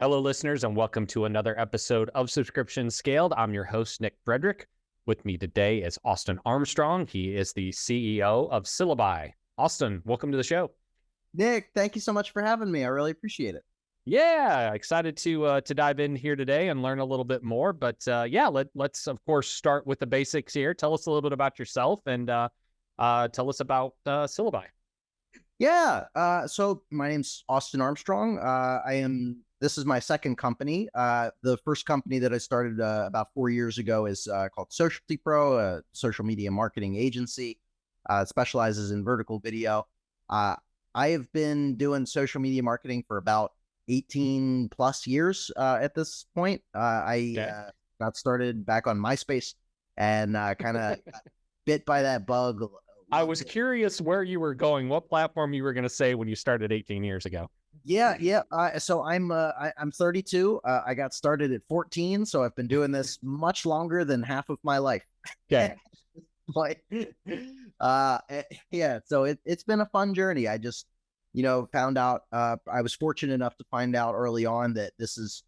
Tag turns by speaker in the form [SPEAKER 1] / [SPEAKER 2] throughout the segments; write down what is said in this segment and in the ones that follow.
[SPEAKER 1] Hello, listeners, and welcome to another episode of Subscription Scaled. I'm your host, Nick Frederick. With me today is Austin Armstrong. He is the CEO of Syllaby. Austin, welcome to the show.
[SPEAKER 2] Nick, thank you so much for having me. I really appreciate it.
[SPEAKER 1] Yeah, excited to dive in here today and learn a little bit more. But let's of course start with the basics here. Tell us a little bit about yourself and tell us about Syllaby.
[SPEAKER 2] So my name's Austin Armstrong. This is my second company. The first company that I started about 4 years ago is called Socialty Pro, a social media marketing agency. It specializes in vertical video. I have been doing social media marketing for about 18 plus years at this point. I got started back on MySpace and kind of bit by that bug.
[SPEAKER 1] I was curious where you were going, what platform you were going to say when you started 18 years ago.
[SPEAKER 2] So I'm 32. I got started at 14, so I've been doing this much longer than half of my life.
[SPEAKER 1] Okay.
[SPEAKER 2] So it's been a fun journey. I just, found out, I was fortunate enough to find out early on that this is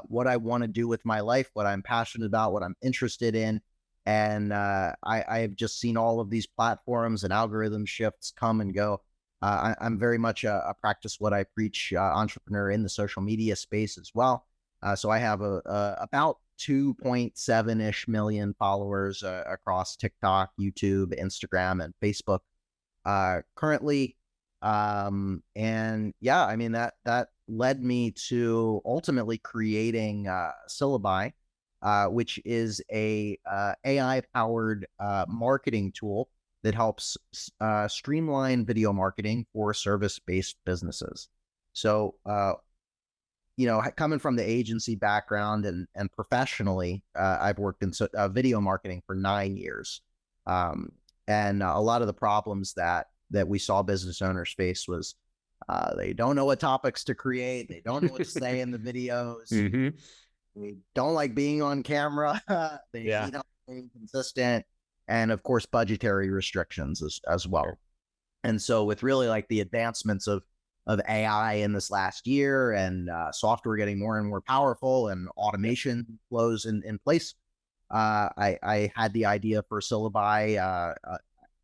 [SPEAKER 2] what I want to do with my life, what I'm passionate about, what I'm interested in. And I've just seen all of these platforms and algorithm shifts come and go. I'm very much a practice what I preach entrepreneur in the social media space as well. So I have about 2.7-ish million followers across TikTok, YouTube, Instagram, and Facebook currently. That led me to ultimately creating Syllaby, which is a AI-powered marketing tool that helps streamline video marketing for service-based businesses. So, coming from the agency background and professionally, I've worked in video marketing for 9 years. And a lot of the problems that we saw business owners face was they don't know what topics to create. They don't know what to say in the videos.
[SPEAKER 1] Mm-hmm.
[SPEAKER 2] They don't like being on camera. They being consistent. And of course, budgetary restrictions as well.
[SPEAKER 1] Sure.
[SPEAKER 2] And so with really like the advancements of AI in this last year and software getting more and more powerful and automation flows in place, I had the idea for Syllaby, I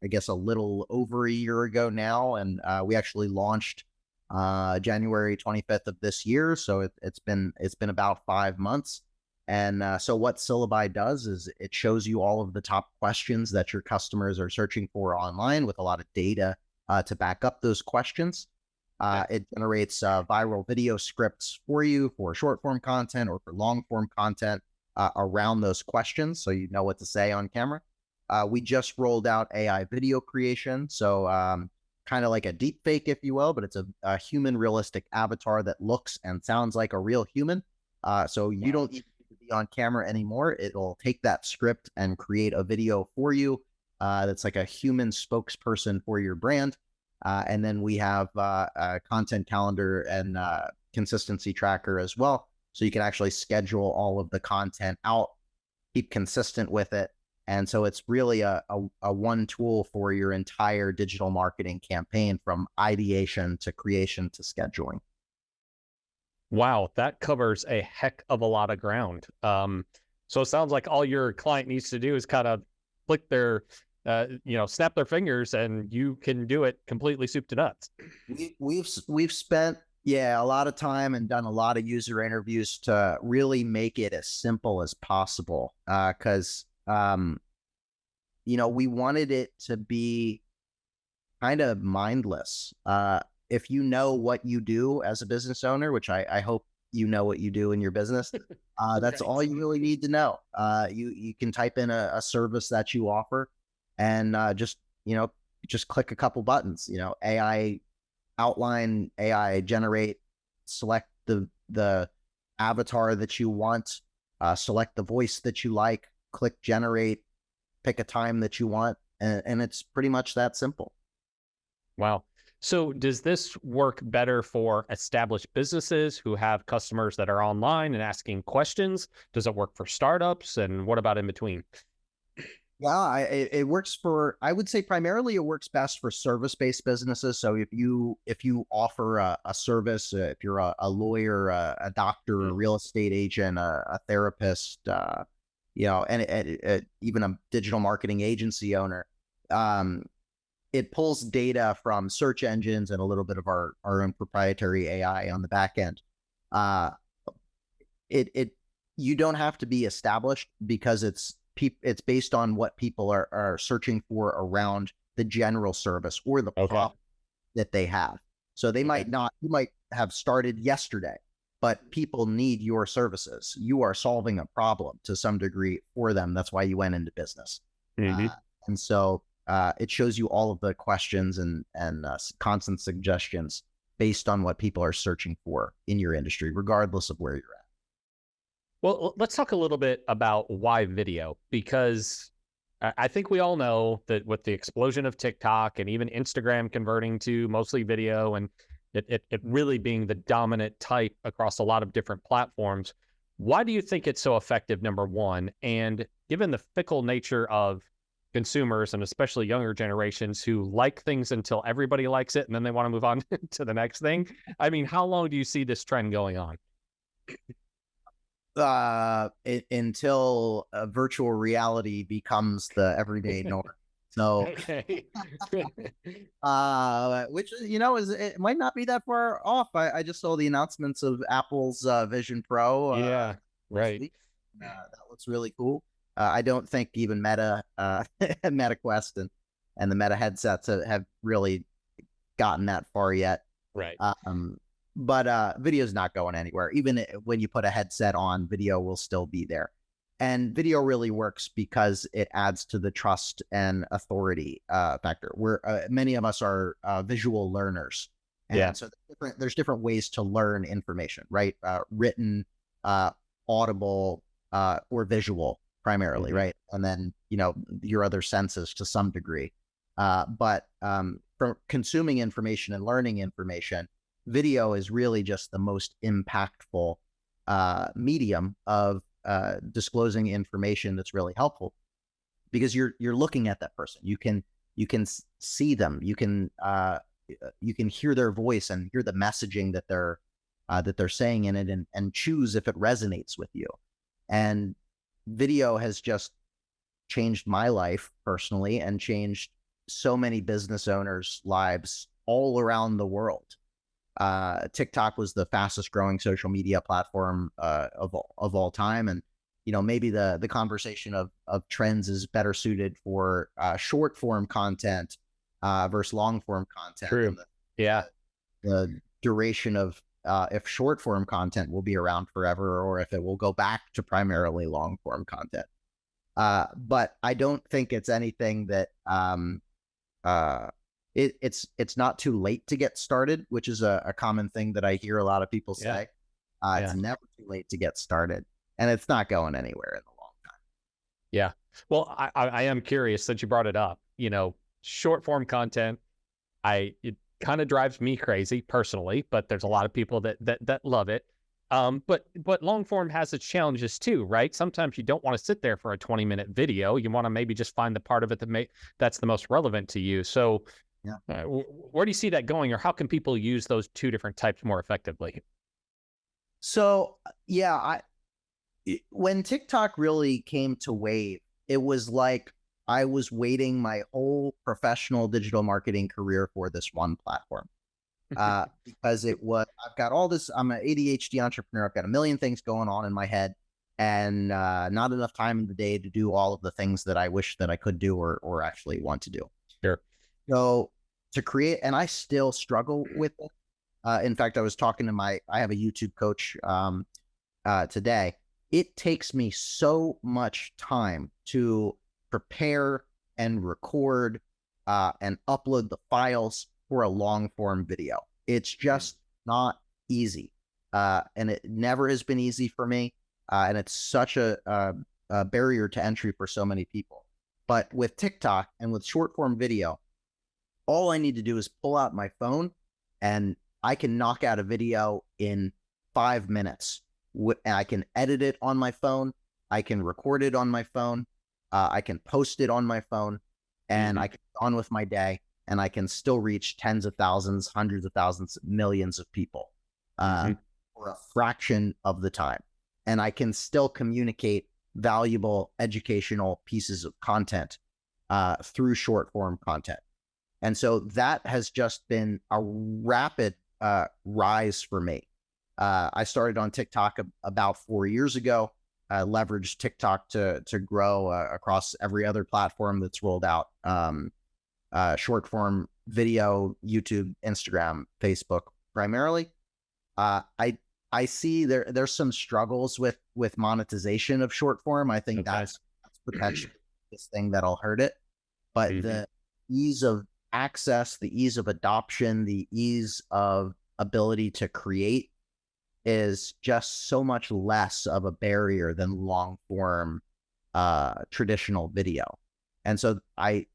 [SPEAKER 2] guess a little over a year ago now. And we actually launched January 25th of this year. So it's been about 5 months. And so what Syllaby does is it shows you all of the top questions that your customers are searching for online with a lot of data to back up those questions. It generates viral video scripts for you for short form content or for long form content around those questions, so you know what to say on camera. We just rolled out AI video creation, so kind of like a deep fake, if you will, but it's a human realistic avatar that looks and sounds like a real human. So you don't need to be on camera anymore. It'll take that script and create a video for you that's like a human spokesperson for your brand. And then we have a content calendar and consistency tracker as well. So you can actually schedule all of the content out, keep consistent with it. And so it's really a one tool for your entire digital marketing campaign, from ideation to creation to scheduling.
[SPEAKER 1] Wow, that covers a heck of a lot of ground. So it sounds like all your client needs to do is kind of click their, snap their fingers, and you can do it completely soup to nuts.
[SPEAKER 2] We've spent a lot of time and done a lot of user interviews to really make it as simple as possible. Because we wanted it to be kind of mindless. If you know what you do as a business owner, which I hope you know what you do in your business, that's all you really need to know. You can type in a service that you offer and just click a couple buttons, AI outline, AI generate, select the avatar that you want, select the voice that you like, click generate, pick a time that you want, and it's pretty much that simple.
[SPEAKER 1] Wow. So does this work better for established businesses who have customers that are online and asking questions? Does it work for startups? And what about in between?
[SPEAKER 2] Yeah, it works for, I would say primarily it works best for service-based businesses. So if you offer a service, if you're a lawyer, a doctor, a
[SPEAKER 1] Mm.
[SPEAKER 2] real estate agent, a therapist, and even a digital marketing agency owner, um, it pulls data from search engines and a little bit of our own proprietary AI on the back end. Uh, it you don't have to be established because it's based on what people are searching for around the general service or the
[SPEAKER 1] Okay.
[SPEAKER 2] problem that they have. So they
[SPEAKER 1] Okay.
[SPEAKER 2] might not, you might have started yesterday, but people need your services. You are solving a problem to some degree for them. That's why you went into business.
[SPEAKER 1] Hmm.
[SPEAKER 2] And so it shows you all of the questions and constant suggestions based on what people are searching for in your industry, regardless of where you're at.
[SPEAKER 1] Well, let's talk a little bit about why video, because I think we all know that with the explosion of TikTok and even Instagram converting to mostly video and it really being the dominant type across a lot of different platforms, why do you think it's so effective, number one? And given the fickle nature of consumers and especially younger generations who like things until everybody likes it and then they want to move on to the next thing, I mean, how long do you see this trend going on?
[SPEAKER 2] Until virtual reality becomes the everyday norm. So,
[SPEAKER 1] Okay.
[SPEAKER 2] which is it might not be that far off. I just saw the announcements of Apple's Vision Pro
[SPEAKER 1] Yeah,
[SPEAKER 2] this
[SPEAKER 1] right.
[SPEAKER 2] week. That looks really cool. I don't think even Meta, Meta Quest and the Meta headsets have really gotten that far yet.
[SPEAKER 1] Right.
[SPEAKER 2] Um, but video's not going anywhere. Even when you put a headset on, video will still be there. And video really works because it adds to the trust and authority factor. Where many of us are visual learners,
[SPEAKER 1] Yeah.
[SPEAKER 2] and so there's different ways to learn information, right? Written, uh, audible, or visual primarily,
[SPEAKER 1] Hmm.
[SPEAKER 2] right? And then your other senses to some degree. But for consuming information and learning information, video is really just the most impactful medium of disclosing information that's really helpful because you're looking at that person. You can see them. You can hear their voice and hear the messaging that they're saying in it, and choose if it resonates with you. And video has just changed my life personally and changed so many business owners' lives all around the world. TikTok was the fastest growing social media platform of all time, and maybe the conversation of trends is better suited for short form content versus long form content,
[SPEAKER 1] True.
[SPEAKER 2] and
[SPEAKER 1] Yeah.
[SPEAKER 2] the duration of if short form content will be around forever or if it will go back to primarily long form content. But I don't think it's anything that uh, it's not too late to get started, which is a common thing that I hear a lot of people
[SPEAKER 1] Yeah.
[SPEAKER 2] say. It's
[SPEAKER 1] Yeah.
[SPEAKER 2] never too late to get started, and it's not going anywhere in the long time.
[SPEAKER 1] Yeah. Well, I am curious since you brought it up, short form content, it kind of drives me crazy personally, but there's a lot of people that love it. But long form has its challenges too, right? Sometimes you don't want to sit there for a 20-minute video. You want to maybe just find the part of it that's the most relevant to you. So,
[SPEAKER 2] Yeah.
[SPEAKER 1] where do you see that going, or how can people use those two different types more effectively?
[SPEAKER 2] So yeah, when TikTok really came to wave, it was like I was waiting my whole professional digital marketing career for this one platform. Because I've got all this, I'm an ADHD entrepreneur. I've got a million things going on in my head and not enough time in the day to do all of the things that I wish that I could do or actually want to do.
[SPEAKER 1] Sure.
[SPEAKER 2] So to create, and I still struggle with it. In fact, I have a YouTube coach today. It takes me so much time to prepare and record and upload the files for a long form video. It's just not easy. And it never has been easy for me. And it's such a barrier to entry for so many people. But with TikTok and with short form video, all I need to do is pull out my phone and I can knock out a video in 5 minutes. And I can edit it on my phone. I can record it on my phone. I can post it on my phone, and I can get on with my day, and I can still reach tens of thousands, hundreds of thousands, millions of people for a fraction of the time. And I can still communicate valuable educational pieces of content through short form content. And so that has just been a rapid rise for me. I started on TikTok about 4 years ago. I leveraged TikTok to grow across every other platform that's rolled out. Short form video, YouTube, Instagram, Facebook, primarily. I see there's some struggles with monetization of short form. I think that's potentially this thing that'll hurt it. But the ease of access, the ease of adoption, the ease of ability to create is just so much less of a barrier than long form traditional video. And so I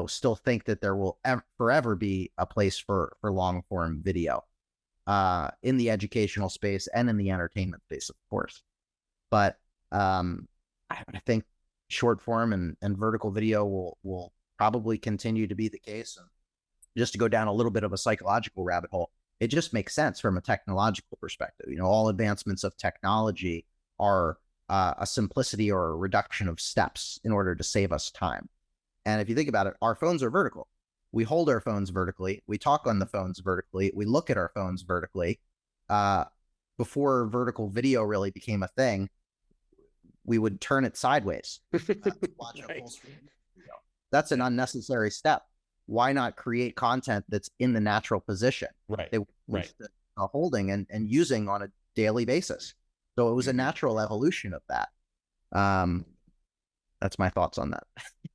[SPEAKER 2] still think that there will forever be a place for long form video in the educational space and in the entertainment space, of course. But I think short form and vertical video will probably continue to be the case. And just to go down a little bit of a psychological rabbit hole, it just makes sense from a technological perspective. All advancements of technology are a simplicity or a reduction of steps in order to save us time. And if you think about it, our phones are vertical. We hold our phones vertically. We talk on the phones vertically. We look at our phones vertically. Before vertical video really became a thing, we would turn it sideways to watch a full screen video. That's an unnecessary step. Why not create content that's in the natural position that we're holding and using on a daily basis? So it was a natural evolution of that. That's my thoughts on that.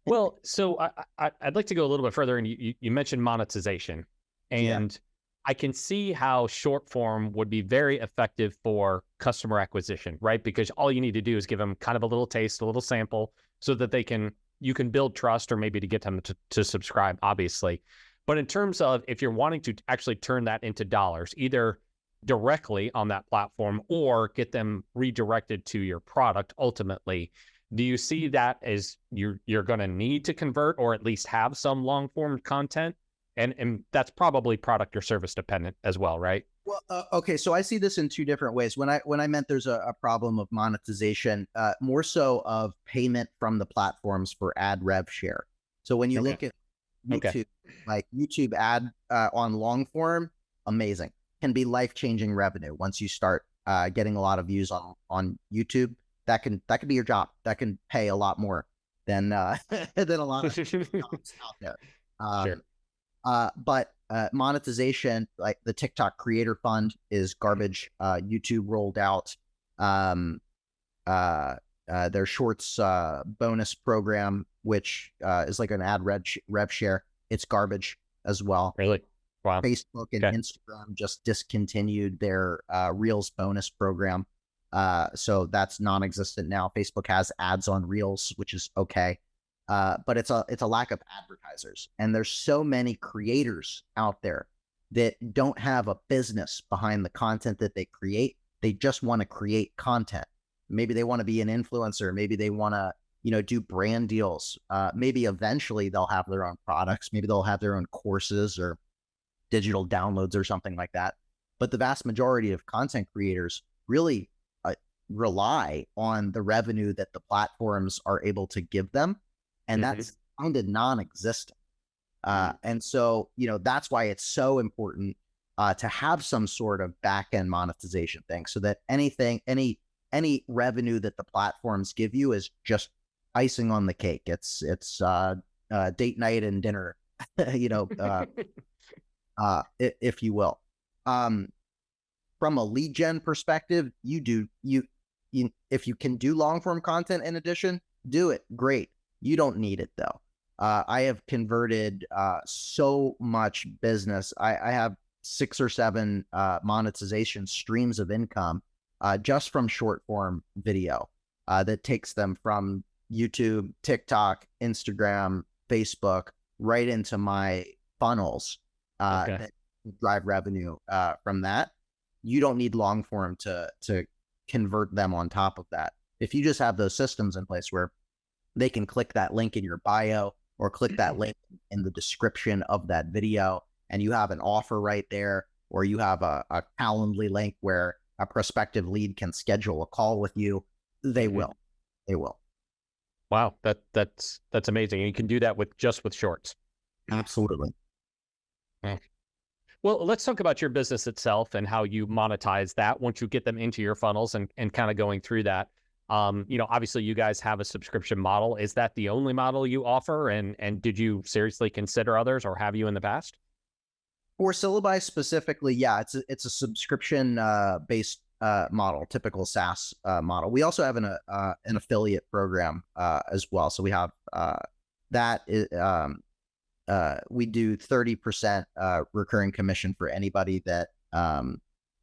[SPEAKER 1] Well, so I'd like to go a little bit further, and you mentioned monetization, and I can see how short form would be very effective for customer acquisition, right? Because all you need to do is give them kind of a little taste, a little sample, so that you can build trust, or maybe to get them to subscribe, obviously. But in terms of if you're wanting to actually turn that into dollars, either directly on that platform or get them redirected to your product ultimately, do you see that as you're going to need to convert or at least have some long form content? And that's probably product or service dependent as well, right?
[SPEAKER 2] Well, okay. So I see this in two different ways. When I meant there's a problem of monetization, more so of payment from the platforms for ad rev share. So when you look at YouTube, like YouTube ad on long form, amazing, can be life-changing revenue. Once you start getting a lot of views on YouTube, that can be your job. That can pay a lot more than than a lot of jobs out there.
[SPEAKER 1] Sure.
[SPEAKER 2] But monetization, like the TikTok Creator Fund, is garbage. YouTube rolled out their Shorts bonus program, which is like an ad rev share. It's garbage as well.
[SPEAKER 1] Really? Wow.
[SPEAKER 2] Facebook and Instagram just discontinued their Reels bonus program. So that's non-existent now. Facebook has ads on Reels, which is okay. But it's a lack of advertisers. And there's so many creators out there that don't have a business behind the content that they create. They just want to create content. Maybe they want to be an influencer. Maybe they want to, do brand deals. Maybe eventually they'll have their own products. Maybe they'll have their own courses or digital downloads or something like that. But the vast majority of content creators really rely on the revenue that the platforms are able to give them. And that's kind of non-existent. And so, that's why it's so important to have some sort of back-end monetization thing, so that any revenue that the platforms give you is just icing on the cake. It's date night and dinner, if you will. From a lead gen perspective, if you can do long form content in addition, do it. Great. You don't need it though. I have converted so much business. I have 6 or 7 monetization streams of income just from short form video that takes them from YouTube, TikTok, Instagram, Facebook, right into my funnels that drive revenue from that. You don't need long form to convert them on top of that. If you just have those systems in place where they can click that link in your bio or click that link in the description of that video, and you have an offer right there, or you have a Calendly link where a prospective lead can schedule a call with you. They
[SPEAKER 1] Mhm.
[SPEAKER 2] will. They will.
[SPEAKER 1] Wow, that's amazing. And you can do that with shorts.
[SPEAKER 2] Absolutely.
[SPEAKER 1] Yeah. Well, let's talk about your business itself and how you monetize that once you get them into your funnels and kind of going through that. Obviously you guys have a subscription model. Is that the only model you offer? And did you seriously consider others, or have you in the past?
[SPEAKER 2] For Syllabi specifically, yeah, it's a subscription based model, typical SaaS model. We also have an affiliate program as well. So we have that is, we do 30% recurring commission for anybody that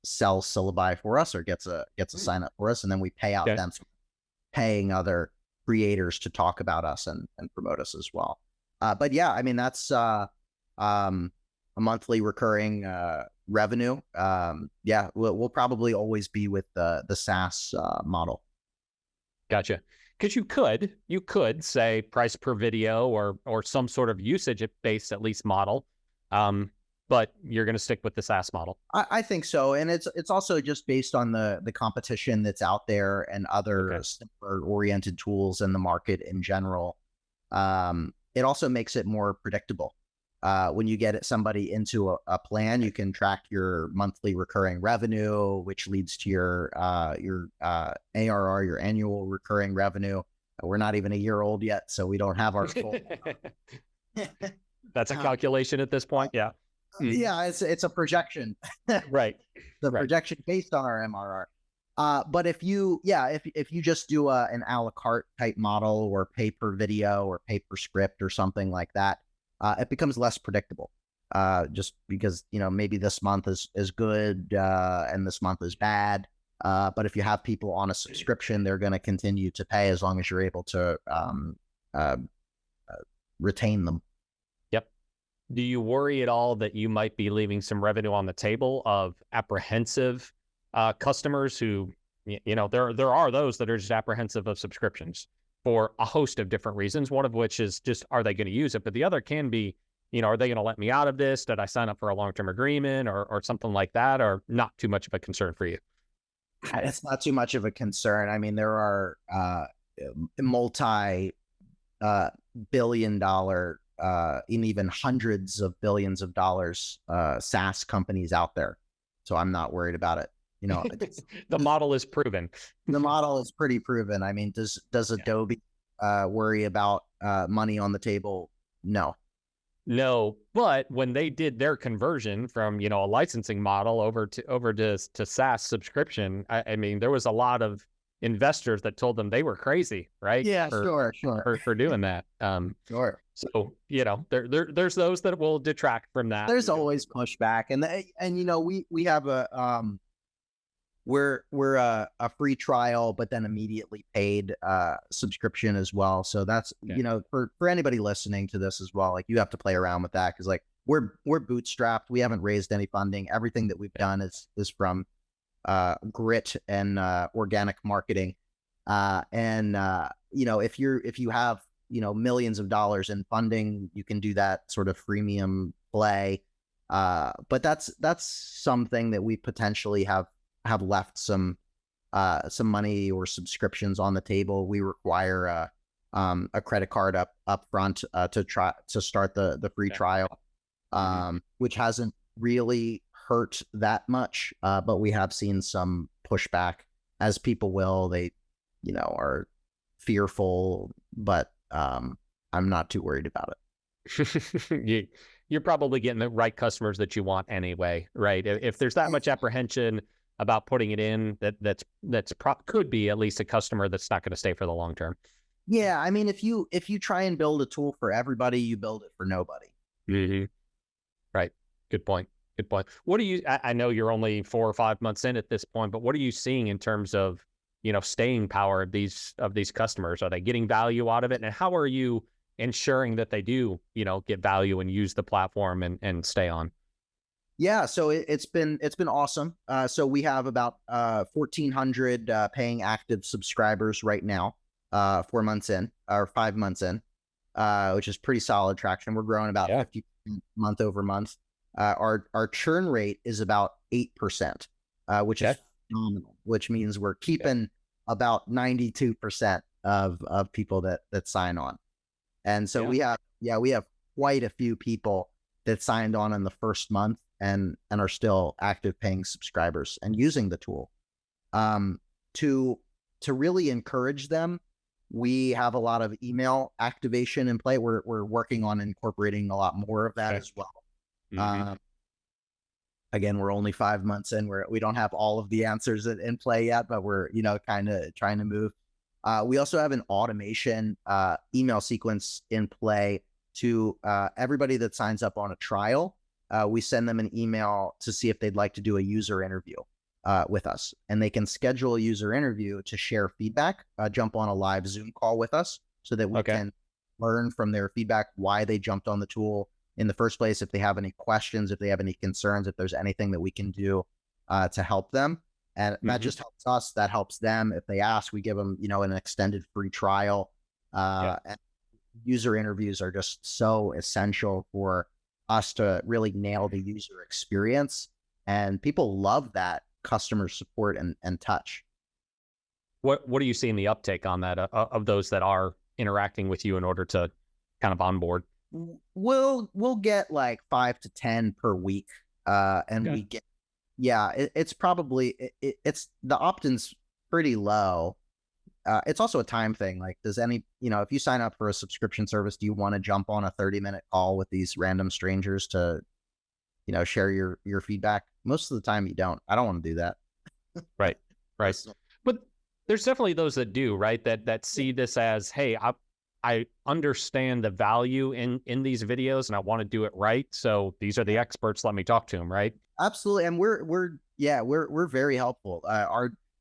[SPEAKER 2] sells Syllabi for us or gets a sign up for us, and then we pay out
[SPEAKER 1] Okay.
[SPEAKER 2] them, paying other creators to talk about us and promote us as well. But yeah, I mean that's a monthly recurring revenue. Yeah, we'll probably always be with the SaaS model.
[SPEAKER 1] Gotcha. Because you could say price per video or some sort of usage based at least model. But you're going to stick with the SaaS model.
[SPEAKER 2] I think so, and it's also just based on the competition that's out there and other
[SPEAKER 1] Okay.
[SPEAKER 2] simpler oriented tools in the market in general. It also makes it more predictable. When you get somebody into a plan, you can track your monthly recurring revenue, which leads to your ARR, your annual recurring revenue. We're not even a year old yet, so we don't have our full.
[SPEAKER 1] That's a calculation at this point. Yeah.
[SPEAKER 2] Yeah, it's a projection.
[SPEAKER 1] Right.
[SPEAKER 2] The
[SPEAKER 1] Right.
[SPEAKER 2] projection based on our MRR. But if you just do an a la carte type model or pay per video or pay per script or something like that, it becomes less predictable. Just because maybe this month is good and this month is bad. But if you have people on a subscription, they're going to continue to pay as long as you're able to uh, retain them.
[SPEAKER 1] Yep. Do you worry at all that you might be leaving some revenue on the table of apprehensive customers who, there are those that are just apprehensive of subscriptions for a host of different reasons, one of which is just, are they going to use it? But the other can be, are they going to let me out of this? Did I sign up for a long-term agreement or something like that, or not too much of a concern for you?
[SPEAKER 2] It's not too much of a concern. I mean, there are multi billion dollar and even hundreds of billions of dollars SaaS companies out there. So I'm not worried about it.
[SPEAKER 1] The model is proven.
[SPEAKER 2] The model is pretty proven. I mean, does Adobe worry about money on the table? No.
[SPEAKER 1] No, but when they did their conversion from, a licensing model over to SaaS subscription, I mean, there was a lot of investors that told them they were crazy, right?
[SPEAKER 2] Yeah,
[SPEAKER 1] For
[SPEAKER 2] sure.
[SPEAKER 1] for doing that.
[SPEAKER 2] Sure.
[SPEAKER 1] So, there's those that will detract from that.
[SPEAKER 2] There's always pushback, and we have we're a free trial, but then immediately paid subscription as well. So that's
[SPEAKER 1] Okay.
[SPEAKER 2] for anybody listening to this as well, like you have to play around with that because like we're bootstrapped. We haven't raised any funding. Everything that we've done is from grit and organic marketing. If you have millions of dollars in funding, you can do that sort of freemium play. But that's something that we potentially have left some money or subscriptions on the table. We require a credit card up front to start the free trial, which hasn't really hurt that much, but we have seen some pushback, as people will. They are fearful, but I'm not too worried about
[SPEAKER 1] you, you're probably getting the right customers that you want anyway, right? If there's that much apprehension about putting it in, could be at least a customer that's not going to stay for the long term.
[SPEAKER 2] Yeah, I mean, if you try and build a tool for everybody, you build it for nobody.
[SPEAKER 1] Mm-hmm. Right. Good point. Good point. What do you? I know you're only 4 or 5 months in at this point, but what are you seeing in terms of staying power of these customers? Are they getting value out of it, and how are you ensuring that they do get value and use the platform and stay on?
[SPEAKER 2] Yeah, so it's been awesome. So we have about 1,400 paying active subscribers right now. 4 months in or 5 months in, which is pretty solid traction. We're growing about 50 month over month. Our churn rate is about 8%, which is phenomenal, which means we're keeping about 92% of people that sign on. And so we have quite a few people that signed on in the first month and are still active paying subscribers and using the tool. To really encourage them, we have a lot of email activation in play. We're working on incorporating a lot more of that as well. Again, we're only 5 months in. We don't have all of the answers in play yet, but we're kind of trying to move. We also have an automation email sequence in play to everybody that signs up on a trial. We send them an email to see if they'd like to do a user interview with us, and they can schedule a user interview to share feedback, jump on a live Zoom call with us so that we can learn from their feedback, why they jumped on the tool in the first place, if they have any questions, if they have any concerns, if there's anything that we can do to help them. And that just helps us, that helps them. If they ask, we give them, an extended free trial. And user interviews are just so essential for us to really nail the user experience. And people love that customer support and touch.
[SPEAKER 1] What are you seeing the uptake on that of those that are interacting with you in order to kind of onboard?
[SPEAKER 2] We'll get like 5 to 10 per week. And we get, it's probably, it's the opt-in's pretty low. It's also a time thing. Like, does any, if you sign up for a subscription service, do you want to jump on a 30-minute call with these random strangers to, share your feedback? Most of the time you don't. I don't want to do that.
[SPEAKER 1] Right. But there's definitely those that do, right? That see this as, hey, I understand the value in these videos and I want to do it right. So these are the experts. Let me talk to them. Right.
[SPEAKER 2] Absolutely. And we're very helpful.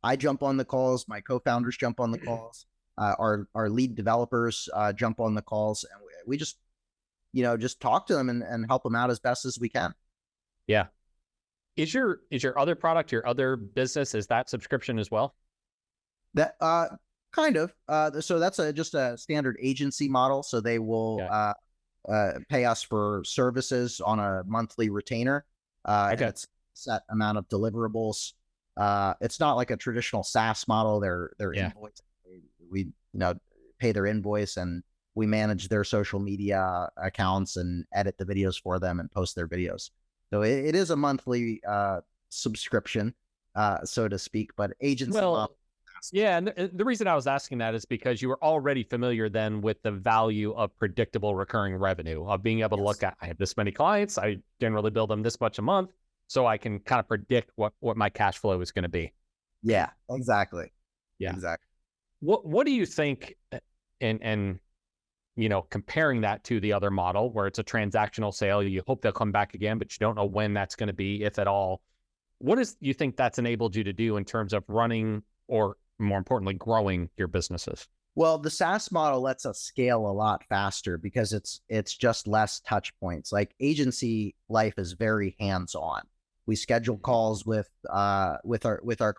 [SPEAKER 2] I jump on the calls. My co-founders jump on the calls. Our lead developers jump on the calls, and we just, just talk to them and help them out as best as we can.
[SPEAKER 1] Yeah. Is your other product, your other business, is that subscription as well?
[SPEAKER 2] That kind of. So that's just a standard agency model. So they will pay us for services on a monthly retainer. And it's a set amount of deliverables. It's not like a traditional SaaS model. They're invoice. We pay their invoice, and we manage their social media accounts and edit the videos for them and post their videos. So it is a monthly subscription, so to speak, but agency model.
[SPEAKER 1] Yeah, and the reason I was asking that is because you were already familiar then with the value of predictable recurring revenue, of being able to look at, I have this many clients, I generally bill them this much a month, so I can kind of predict what my cash flow is going to be.
[SPEAKER 2] Yeah, exactly.
[SPEAKER 1] Yeah,
[SPEAKER 2] exactly.
[SPEAKER 1] What do you think? And comparing that to the other model where it's a transactional sale, you hope they'll come back again, but you don't know when that's going to be, if at all. What you think that's enabled you to do in terms of running, or more importantly, growing your businesses?
[SPEAKER 2] Well, the SaaS model lets us scale a lot faster because it's just less touch points. Like, agency life is very hands-on. We schedule calls with our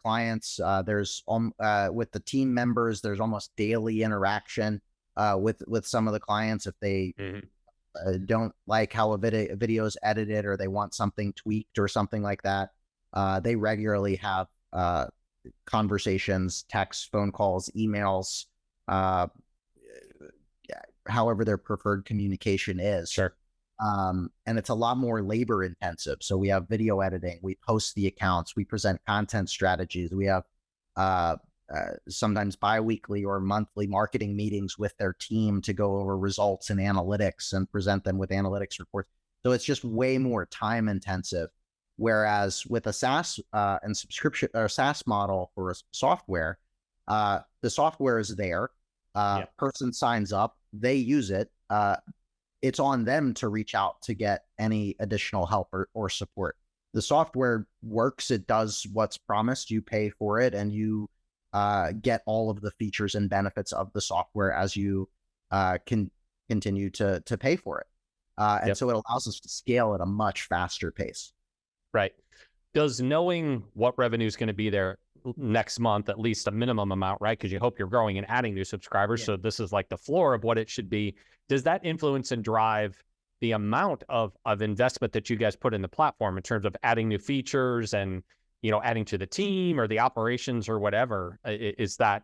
[SPEAKER 2] clients. There's with the team members, there's almost daily interaction with some of the clients. If they don't like how a video is edited, or they want something tweaked or something like that, they regularly have conversations, texts, phone calls, emails, however their preferred communication is.
[SPEAKER 1] Sure.
[SPEAKER 2] And it's a lot more labor intensive. So we have video editing, we post the accounts, we present content strategies. We have sometimes bi-weekly or monthly marketing meetings with their team to go over results and analytics and present them with analytics reports. So it's just way more time intensive. Whereas with a SaaS and subscription or SaaS model for software, the software is there. Person signs up, they use it. It's on them to reach out to get any additional help or support. The software works, it does what's promised, you pay for it, and you get all of the features and benefits of the software as you can continue to pay for it. And so it allows us to scale at a much faster pace.
[SPEAKER 1] Right. Does knowing what revenue is going to be there next month, at least a minimum amount, right? Because you hope you're growing and adding new subscribers.
[SPEAKER 2] Yeah.
[SPEAKER 1] So this is like the floor of what it should be. Does that influence and drive the amount of investment that you guys put in the platform in terms of adding new features and, adding to the team or the operations or whatever? Is that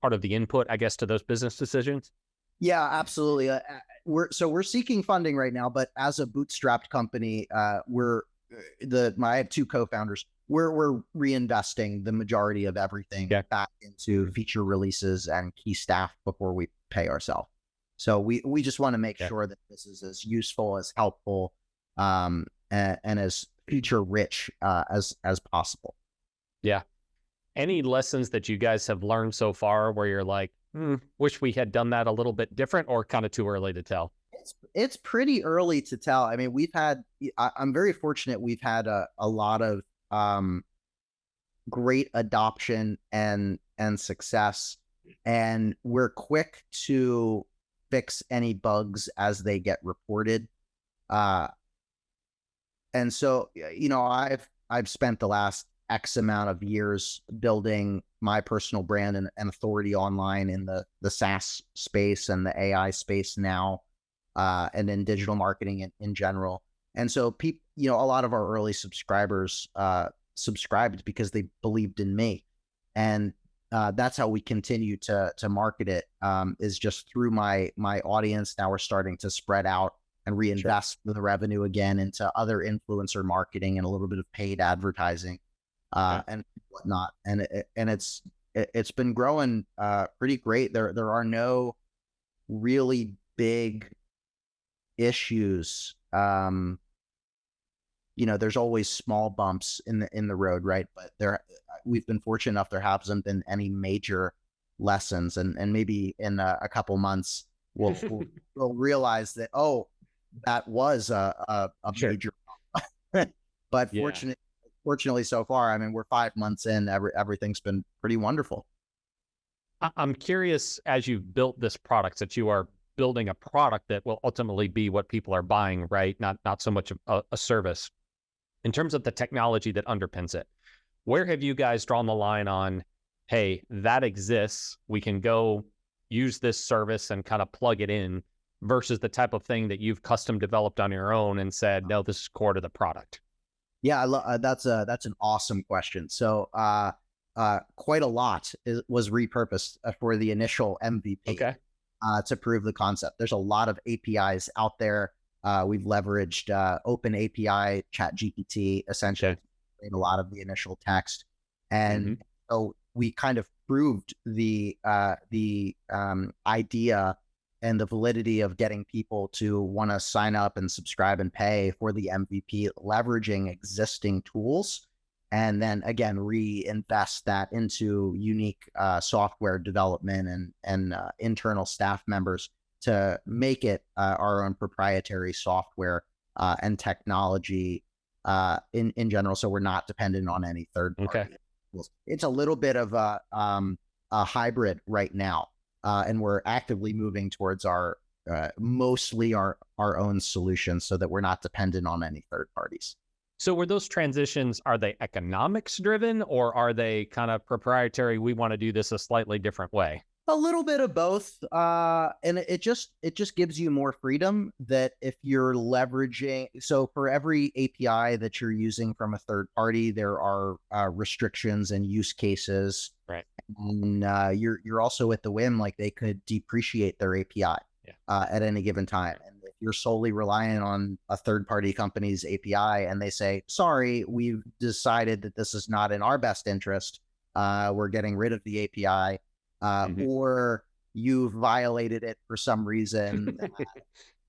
[SPEAKER 1] part of the input, I guess, to those business decisions?
[SPEAKER 2] Yeah, absolutely. We're seeking funding right now, but as a bootstrapped company, I have two co-founders. We're reinvesting the majority of everything
[SPEAKER 1] Yeah.
[SPEAKER 2] back into feature releases and key staff before we pay ourselves. So we just want to make sure that this is as useful, as helpful, and as feature rich as possible.
[SPEAKER 1] Yeah. Any lessons that you guys have learned so far where you're like, wish we had done that a little bit different, or kind of too early to tell?
[SPEAKER 2] It's pretty early to tell. I mean, I'm very fortunate. We've had a lot of great adoption and success, and we're quick to fix any bugs as they get reported. And so, I've spent the last X amount of years building my personal brand and authority online in the SaaS space and the AI space now, and in digital marketing in general. And so a lot of our early subscribers subscribed because they believed in me. And that's how we continue to market it, is just through my audience. Now we're starting to spread out and reinvest the revenue again into other influencer marketing and a little bit of paid advertising, and whatnot. And it's been growing pretty great. There are no really big issues. There's always small bumps in the road, right? But we've been fortunate enough there hasn't been any major lessons, and maybe in a couple months we'll realize that that was a major bump. But fortunately so far, I mean, we're 5 months in, everything's been pretty wonderful.
[SPEAKER 1] I'm curious, as you've built this product, that you are building a product that will ultimately be what people are buying, right? Not so much a service. In terms of the technology that underpins it, where have you guys drawn the line on, hey, that exists, we can go use this service and kind of plug it in, versus the type of thing that you've custom developed on your own and said, no, this is core to the product?
[SPEAKER 2] Yeah, that's an awesome question. So quite a lot was repurposed for the initial MVP, to prove the concept. There's a lot of APIs out there. We've leveraged Open API, ChatGPT, essentially, in a lot of the initial text. And so we kind of proved the idea and the validity of getting people to want to sign up and subscribe and pay for the MVP, leveraging existing tools, and then again reinvest that into unique software development and internal staff members to make it our own proprietary software and technology in general. So we're not dependent on any third party. It's a little bit of a hybrid right now. And we're actively moving towards our mostly our own solutions, so that we're not dependent on any third parties.
[SPEAKER 1] So were those transitions, are they economics driven, or are they kind of proprietary, we want to do this a slightly different way?
[SPEAKER 2] A little bit of both. And it just gives you more freedom, that if you're leveraging, so for every API that you're using from a third party, there are restrictions and use cases.
[SPEAKER 1] Right.
[SPEAKER 2] And you're also at the whim, like they could depreciate their API at any given time. And if you're solely reliant on a third party company's API and they say, sorry, we've decided that this is not in our best interest, we're getting rid of the API, or you've violated it for some reason,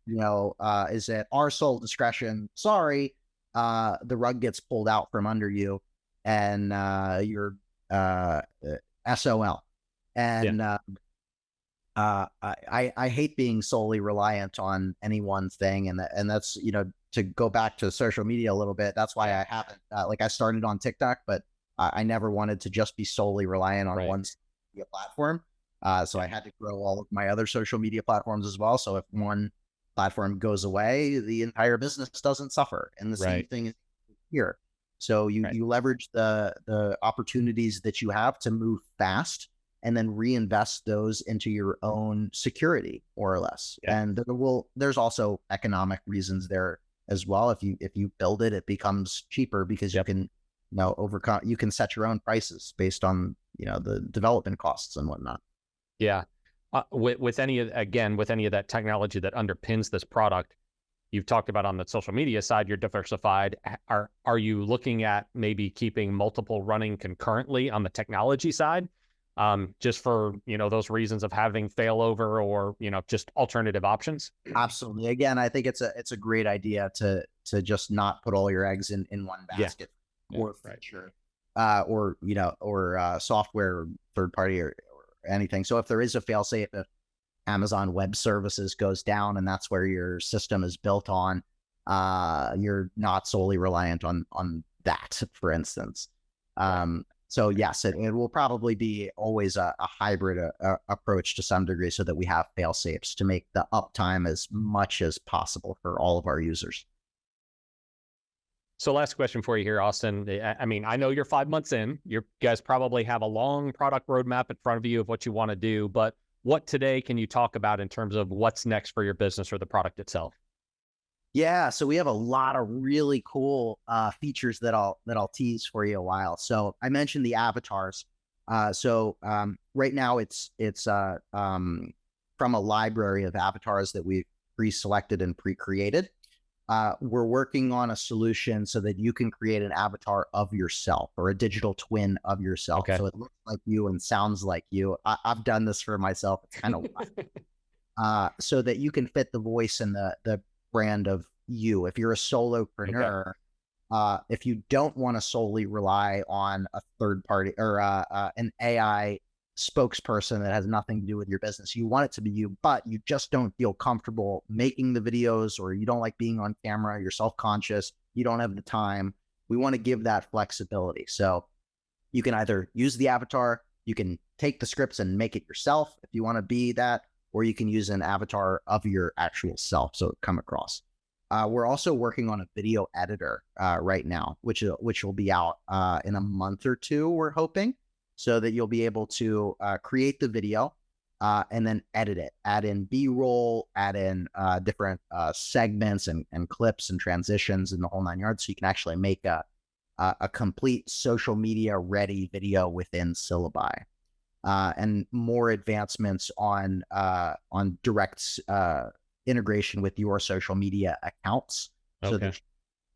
[SPEAKER 2] is at our sole discretion, sorry, the rug gets pulled out from under you, and you're SOL. And I hate being solely reliant on any one thing. And that's, to go back to social media a little bit, that's why I haven't, I started on TikTok, but I never wanted to just be solely reliant on one media platform. So I had to grow all of my other social media platforms as well. So if one platform goes away, the entire business doesn't suffer. And the same thing is here. So
[SPEAKER 1] Right.
[SPEAKER 2] you leverage the opportunities that you have to move fast, and then reinvest those into your own security, more or less.
[SPEAKER 1] Yeah.
[SPEAKER 2] And there's also economic reasons there as well. If you build it, it becomes cheaper because you
[SPEAKER 1] Yep.
[SPEAKER 2] can, overcome, you can set your own prices based on, the development costs and whatnot.
[SPEAKER 1] Yeah. With any of, again, with any of that technology that underpins this product, you've talked about on the social media side, you're diversified. Are you looking at maybe keeping multiple running concurrently on the technology side? Just for, those reasons of having failover or, just alternative options?
[SPEAKER 2] Absolutely. Again, I think it's a great idea to just not put all your eggs in one
[SPEAKER 1] Yeah.
[SPEAKER 2] basket,
[SPEAKER 1] Yeah.
[SPEAKER 2] or
[SPEAKER 1] Right.
[SPEAKER 2] feature, or software, or third party, or anything. So if there is a failsafe, if Amazon Web Services goes down and that's where your system is built on, you're not solely reliant on that, for instance.
[SPEAKER 1] Right.
[SPEAKER 2] So yes, it will probably be always a hybrid approach to some degree, so that we have fail safes to make the uptime as much as possible for all of our users.
[SPEAKER 1] So last question for you here, Austin. I mean, I know you're 5 months in. You guys probably have a long product roadmap in front of you of what you want to do, but what today can you talk about in terms of what's next for your business or the product itself?
[SPEAKER 2] Yeah, so we have a lot of really cool features that I'll tease for you a while. So I mentioned the avatars. Right now it's from a library of avatars that we've pre-selected and pre-created. We're working on a solution so that you can create an avatar of yourself, or a digital twin of yourself.
[SPEAKER 1] Okay.
[SPEAKER 2] So it looks like you and sounds like you. I've done this for myself. It's kind of so that you can fit the voice and the brand of you. If you're a
[SPEAKER 1] Okay.
[SPEAKER 2] solopreneur, if you don't want to solely rely on a third party, or an AI spokesperson that has nothing to do with your business, you want it to be you, but you just don't feel comfortable making the videos, or you don't like being on camera, you're self-conscious, you don't have the time. We want to give that flexibility. So you can either use the avatar, you can take the scripts and make it yourself if you want to be that, or you can use an avatar of your actual self so it come across. We're also working on a video editor right now, which will be out in a month or two, we're hoping, so that you'll be able to create the video and then edit it, add in B-roll, add in different segments and clips and transitions and the whole nine yards, so you can actually make a complete social media ready video within Syllaby. And more advancements on direct integration with your social media accounts, so
[SPEAKER 1] Okay.
[SPEAKER 2] that you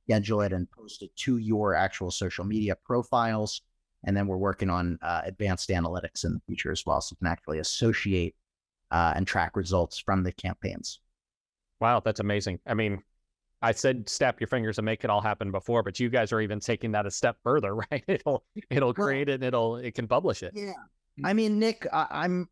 [SPEAKER 2] schedule it and post it to your actual social media profiles. And then we're working on advanced analytics in the future as well, so you can actually associate and track results from the campaigns.
[SPEAKER 1] Wow, that's amazing. I mean, I said snap your fingers and make it all happen before, but you guys are even taking that a step further, right? It'll
[SPEAKER 2] Well,
[SPEAKER 1] create it and it can publish it.
[SPEAKER 2] yeah. I mean, Nick, I'm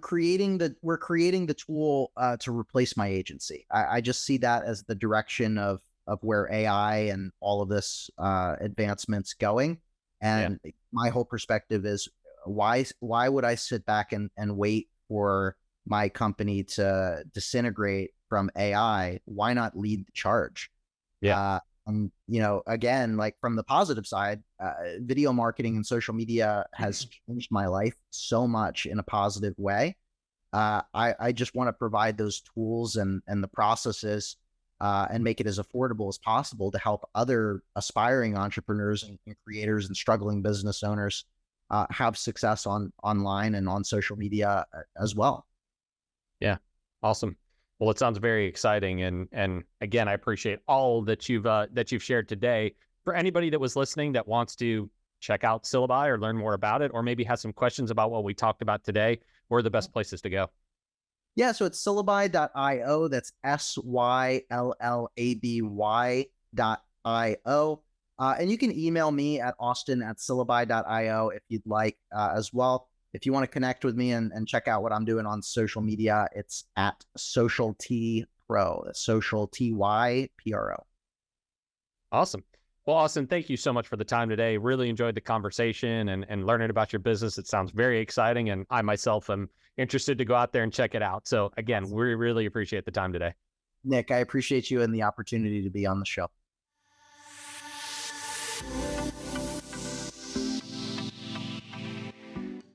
[SPEAKER 2] creating we're creating the tool to replace my agency. I just see that as the direction of where AI and all of this advancements going.
[SPEAKER 1] Yeah.
[SPEAKER 2] And my whole perspective is, why would I sit back and wait for my company to disintegrate from AI? Why not lead the charge?
[SPEAKER 1] Yeah.
[SPEAKER 2] And again, like, from the positive side, video marketing and social media has changed my life so much in a positive way. I just want to provide those tools and the processes, and make it as affordable as possible to help other aspiring entrepreneurs and creators and struggling business owners have success online and on social media as well.
[SPEAKER 1] Yeah. Awesome. Well, it sounds very exciting. And again, I appreciate all that you've shared today. For anybody that was listening that wants to check out Syllabi or learn more about it, or maybe has some questions about what we talked about today, where are the best places to go?
[SPEAKER 2] Yeah, so it's syllabi.io. That's syllaby.io. And you can email me at austin@syllabi.io if you'd like as well. If you want to connect with me and check out what I'm doing on social media, it's at Social T Pro. That's Social TYPRO.
[SPEAKER 1] Awesome. Well, Austin, thank you so much for the time today. Really enjoyed the conversation and learning about your business. It sounds very exciting, and I myself am interested to go out there and check it out. So again, we really appreciate the time today.
[SPEAKER 2] Nick, I appreciate you and the opportunity to be on the show.